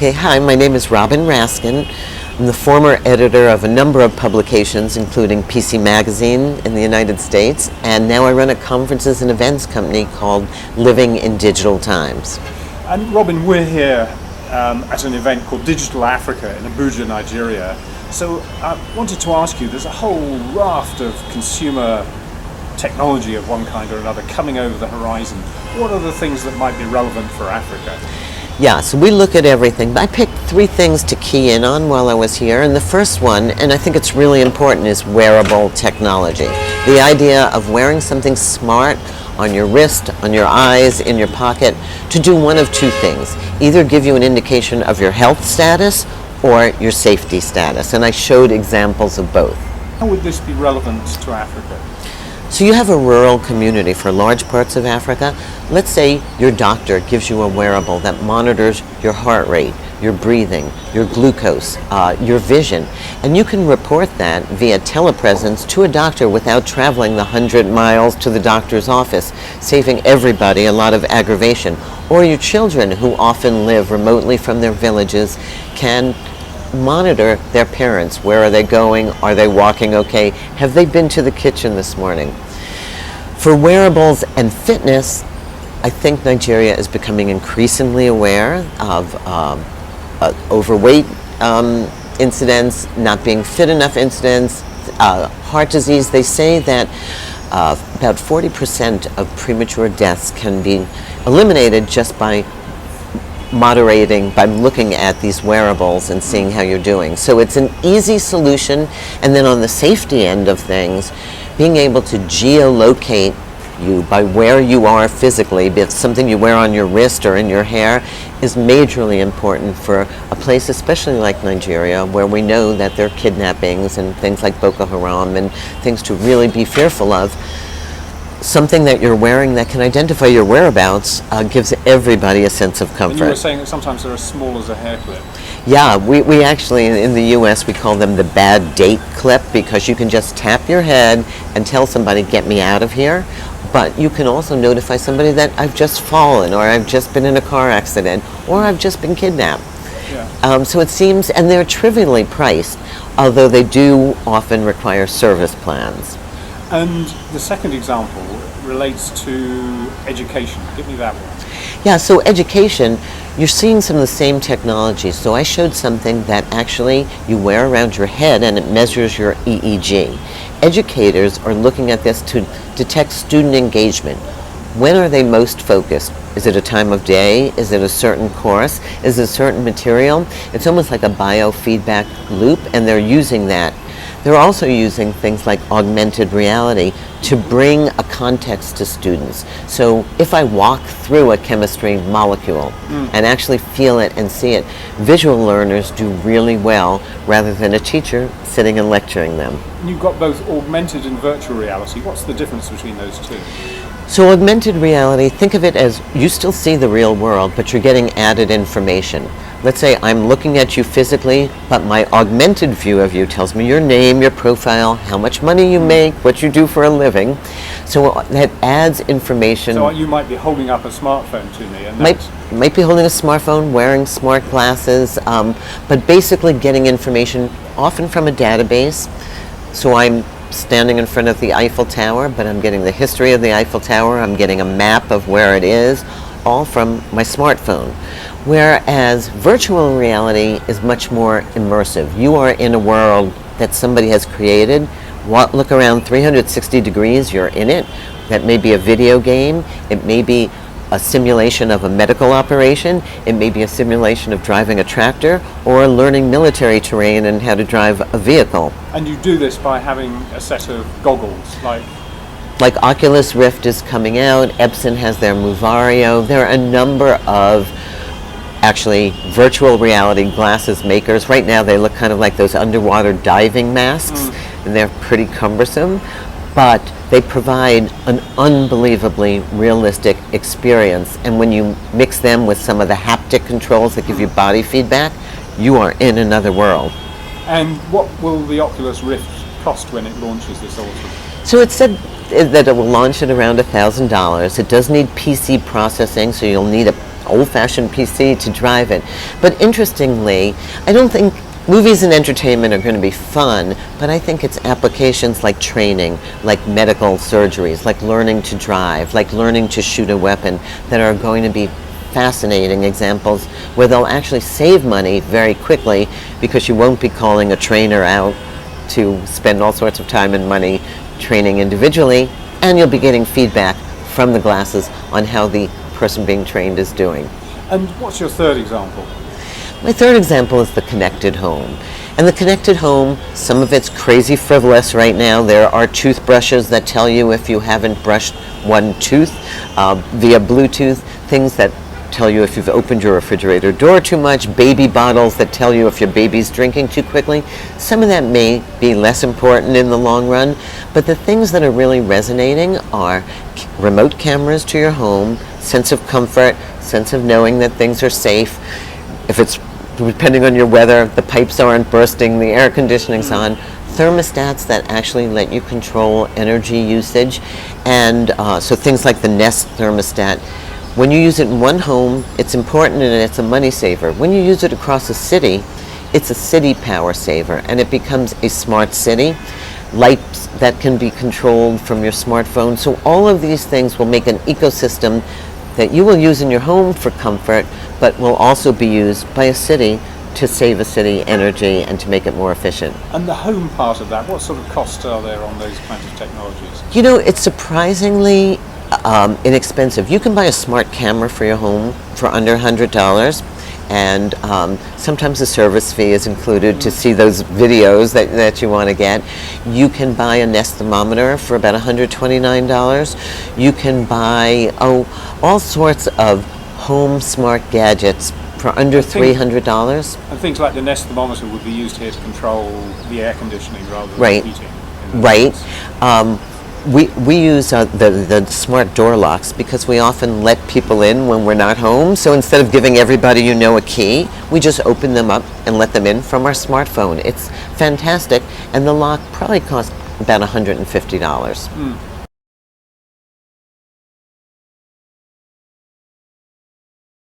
Okay, hi, my name is Robin Raskin. I'm the former editor of a number of publications, including PC Magazine in the United States, and now I run a conferences and events company called Living in Digital Times. And Robin, we're here at an event called Digital Africa in Abuja, Nigeria. So I wanted to ask you, there's a whole raft of consumer technology of one kind or another coming over the horizon. What are the things that might be relevant for Africa? Yeah, so we look at everything. I picked three things to key in on while I was here, and the first one, and I think it's really important, is wearable technology. The idea of wearing something smart on your wrist, on your eyes, in your pocket, to do one of two things. Either give you an indication of your health status or your safety status, and I showed examples of both. How would this be relevant to Africa? So you have a rural community for large parts of Africa. Let's say your doctor gives you a wearable that monitors your heart rate, your breathing, your glucose, your vision, and you can report that via telepresence to a doctor without traveling the 100 miles to the doctor's office, saving everybody a lot of aggravation. Or your children, who often live remotely from their villages, can monitor their parents. Where are they going? Are they walking okay? Have they been to the kitchen this morning? For wearables and fitness, I think Nigeria is becoming increasingly aware of overweight incidents, not being fit enough incidents, heart disease. They say that about 40% of premature deaths can be eliminated just by moderating, by looking at these wearables and seeing how you're doing. So it's an easy solution. And then on the safety end of things, being able to geolocate you by where you are physically, be it something you wear on your wrist or in your hair, is majorly important for a place especially like Nigeria, where we know that there are kidnappings and things like Boko Haram and things to really be fearful of. Something that you're wearing that can identify your whereabouts gives everybody a sense of comfort. And you were saying that sometimes they're as small as a hair clip. Yeah, we actually, in the US, we call them the bad date clip, because you can just tap your head and tell somebody, get me out of here. But you can also notify somebody that I've just fallen, or I've just been in a car accident, or I've just been kidnapped. Yeah. So it seems, and they're trivially priced, although they do often require service plans. And the second example relates to education. Give me that one. Yeah, so education, you're seeing some of the same technology. So I showed something that actually you wear around your head and it measures your EEG. Educators are looking at this to detect student engagement. When are they most focused? Is it a time of day? Is it a certain course? Is it a certain material? It's almost like a biofeedback loop, and they're using that. They're also using things like augmented reality to bring a context to students. So if I walk through a chemistry molecule and actually feel it and see it, visual learners do really well rather than a teacher sitting and lecturing them. You've got both augmented and virtual reality. What's the difference between those two? So augmented reality, think of it as you still see the real world, but you're getting added information. Let's say I'm looking at you physically, but my augmented view of you tells me your name, your profile, how much money you make, what you do for a living. So that adds information. So you might be holding up a smartphone to me. And might be holding a smartphone, wearing smart glasses, but basically getting information often from a database. So I'm standing in front of the Eiffel Tower, but I'm getting the history of the Eiffel Tower, I'm getting a map of where it is, all from my smartphone. Whereas virtual reality is much more immersive. You are in a world that somebody has created. Look around 360 degrees, you're in it. That may be a video game, it may be a simulation of a medical operation, it may be a simulation of driving a tractor, or learning military terrain and how to drive a vehicle. And you do this by having a set of goggles, like Oculus Rift is coming out, Epson has their Movario. There are a number of actually virtual reality glasses makers. Right now they look kind of like those underwater diving masks, and they're pretty cumbersome, but they provide an unbelievably realistic experience. And when you mix them with some of the haptic controls that give you body feedback, you are in another world. And what will the Oculus Rift cost when it launches this autumn? So it said that it will launch at around $1,000. It does need PC processing, so you'll need a old-fashioned PC to drive it. But interestingly, I don't think movies and entertainment are going to be fun, but I think it's applications like training, like medical surgeries, like learning to drive, like learning to shoot a weapon that are going to be fascinating examples where they'll actually save money very quickly because you won't be calling a trainer out to spend all sorts of time and money training individually, and you'll be getting feedback from the glasses on how the person being trained is doing. And what's your third example? My third example is the connected home. And the connected home, some of it's crazy frivolous right now. There are toothbrushes that tell you if you haven't brushed one tooth via Bluetooth, things that tell you if you've opened your refrigerator door too much, baby bottles that tell you if your baby's drinking too quickly. Some of that may be less important in the long run, but the things that are really resonating are remote cameras to your home, sense of comfort, sense of knowing that things are safe. If it's, depending on your weather, the pipes aren't bursting, the air conditioning's on, thermostats that actually let you control energy usage, and so things like the Nest thermostat. When you use it in one home, it's important and it's a money saver. When you use it across a city, it's a city power saver, and it becomes a smart city. Lights that can be controlled from your smartphone. So all of these things will make an ecosystem that you will use in your home for comfort, but will also be used by a city to save a city energy and to make it more efficient. And the home part of that, what sort of costs are there on those kinds of technologies? You know, it's surprisingly inexpensive. You can buy a smart camera for your home for under $100, and sometimes the service fee is included to see those videos that you want to get. You can buy a Nest thermometer for about $129. You can buy all sorts of home smart gadgets for under $300. And things like the Nest thermometer would be used here to control the air conditioning rather than Right. heating. Right. We use the smart door locks because we often let people in when we're not home. So instead of giving everybody you know a key, we just open them up and let them in from our smartphone. It's fantastic, and the lock probably costs about $150.